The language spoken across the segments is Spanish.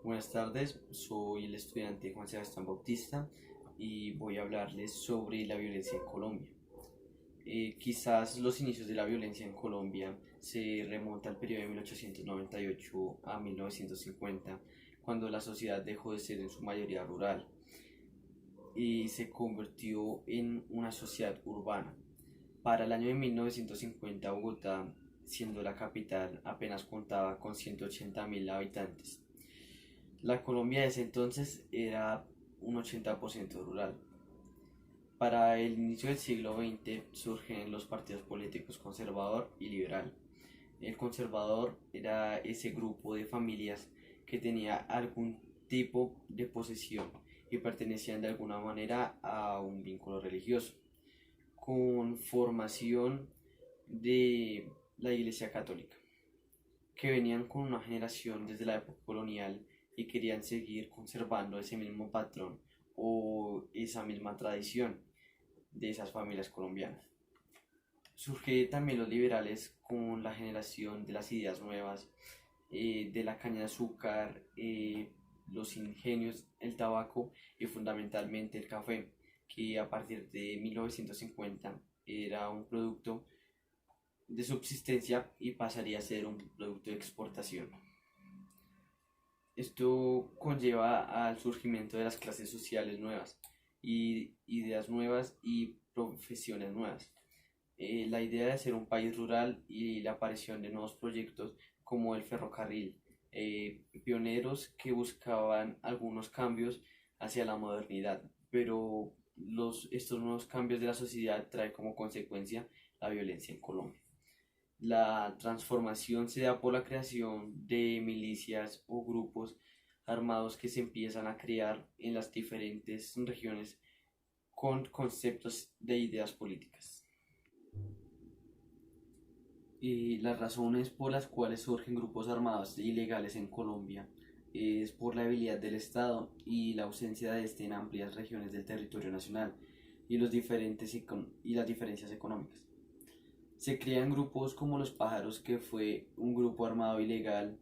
Buenas tardes, soy el estudiante Juan Sebastián Bautista y voy a hablarles sobre la violencia en Colombia. Quizás los inicios de la violencia en Colombia se remonta al periodo de 1898 a 1950, cuando la sociedad dejó de ser en su mayoría rural y se convirtió en una sociedad urbana. Para el año de 1950, Bogotá, siendo la capital, apenas contaba con 180.000 habitantes. La Colombia de ese entonces era un 80% rural. Para el inicio del siglo XX surgen los partidos políticos conservador y liberal. El conservador era ese grupo de familias que tenía algún tipo de posesión y pertenecían de alguna manera a un vínculo religioso, con formación de la Iglesia Católica, que venían con una generación desde la época colonial y querían seguir conservando ese mismo patrón o esa misma tradición de esas familias colombianas. Surge también los liberales con la generación de las ideas nuevas, de la caña de azúcar, los ingenios, el tabaco y fundamentalmente el café, que a partir de 1950 era un producto de subsistencia y pasaría a ser un producto de exportación. Esto conlleva al surgimiento de las clases sociales nuevas y ideas nuevas y profesiones nuevas. La idea de ser un país rural y la aparición de nuevos proyectos como el ferrocarril, pioneros que buscaban algunos cambios hacia la modernidad, pero estos nuevos cambios de la sociedad traen como consecuencia la violencia en Colombia. La transformación se da por la creación de milicias o grupos armados que se empiezan a crear en las diferentes regiones con conceptos de ideas políticas. Y las razones por las cuales surgen grupos armados ilegales en Colombia es por la debilidad del Estado y la ausencia de este en amplias regiones del territorio nacional y, y las diferencias económicas. Se crean grupos como Los Pájaros, que fue un grupo armado ilegal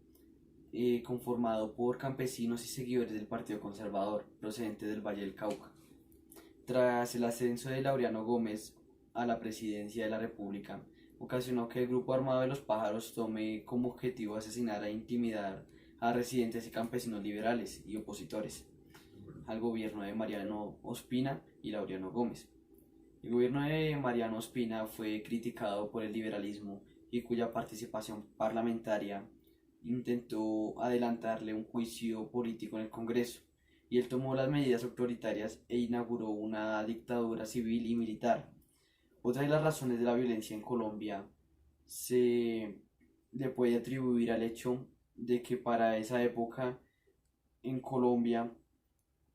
conformado por campesinos y seguidores del Partido Conservador, procedente del Valle del Cauca. Tras el ascenso de Laureano Gómez a la presidencia de la República, ocasionó que el grupo armado de Los Pájaros tome como objetivo asesinar e intimidar a residentes y campesinos liberales y opositores al gobierno de Mariano Ospina y Laureano Gómez. El gobierno de Mariano Ospina fue criticado por el liberalismo y cuya participación parlamentaria intentó adelantarle un juicio político en el Congreso, y él tomó las medidas autoritarias e inauguró una dictadura civil y militar. Otra de las razones de la violencia en Colombia se le puede atribuir al hecho de que para esa época en Colombia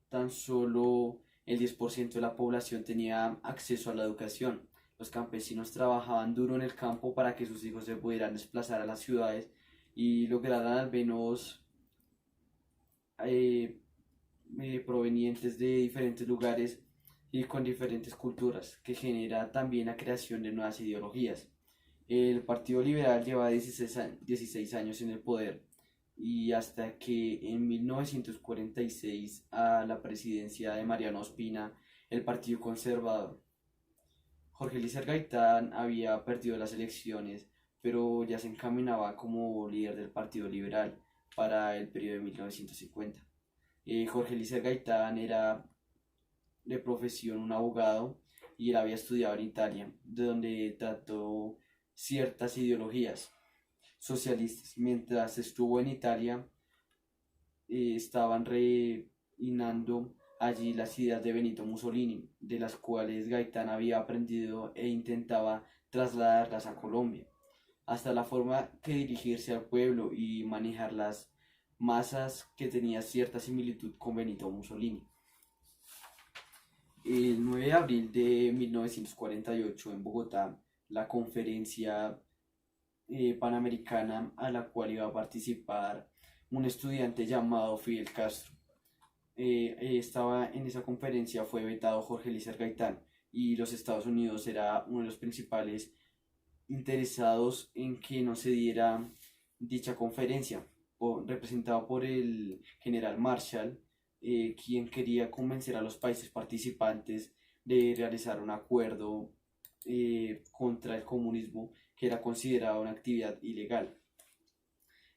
tan solo el 10% de la población tenía acceso a la educación. Los campesinos trabajaban duro en el campo para que sus hijos se pudieran desplazar a las ciudades y lograran al menos eh, provenientes de diferentes lugares y con diferentes culturas, que genera también la creación de nuevas ideologías. El Partido Liberal lleva 16 años en el poder y hasta que en 1946 a la presidencia de Mariano Ospina, el Partido Conservador. Jorge Eliezer Gaitán había perdido las elecciones, pero ya se encaminaba como líder del Partido Liberal para el periodo de 1950. Jorge Eliezer Gaitán era de profesión un abogado y él había estudiado en Italia, de donde trató ciertas ideologías socialistas. Mientras estuvo en Italia, estaban reinando allí las ideas de Benito Mussolini, de las cuales Gaitán había aprendido e intentaba trasladarlas a Colombia, hasta la forma que dirigirse al pueblo y manejar las masas, que tenía cierta similitud con Benito Mussolini. El 9 de abril de 1948 en Bogotá, la conferencia panamericana a la cual iba a participar un estudiante llamado Fidel Castro. Estaba en esa conferencia, fue vetado Jorge Eliezer Gaitán, y los Estados Unidos era uno de los principales interesados en que no se diera dicha conferencia. representado por el general Marshall, quien quería convencer a los países participantes de realizar un acuerdo contra el comunismo, que era considerado una actividad ilegal.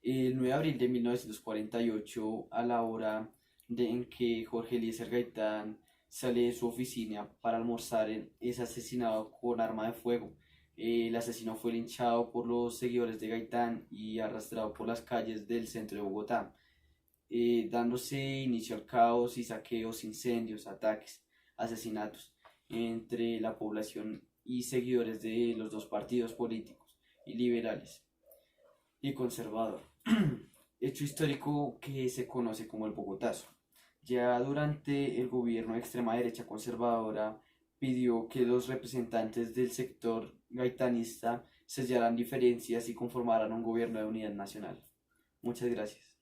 El 9 de abril de 1948, a la hora en que Jorge Eliezer Gaitán sale de su oficina para almorzar, es asesinado con arma de fuego. El asesino fue linchado por los seguidores de Gaitán y arrastrado por las calles del centro de Bogotá, dándose inicio al caos y saqueos, incendios, ataques, asesinatos entre la población y seguidores de los dos partidos políticos, y liberales y conservador. Hecho histórico que se conoce como el Bogotazo. Ya durante el gobierno de extrema derecha conservadora pidió que los representantes del sector gaitanista sellaran diferencias y conformaran un gobierno de unidad nacional. Muchas gracias.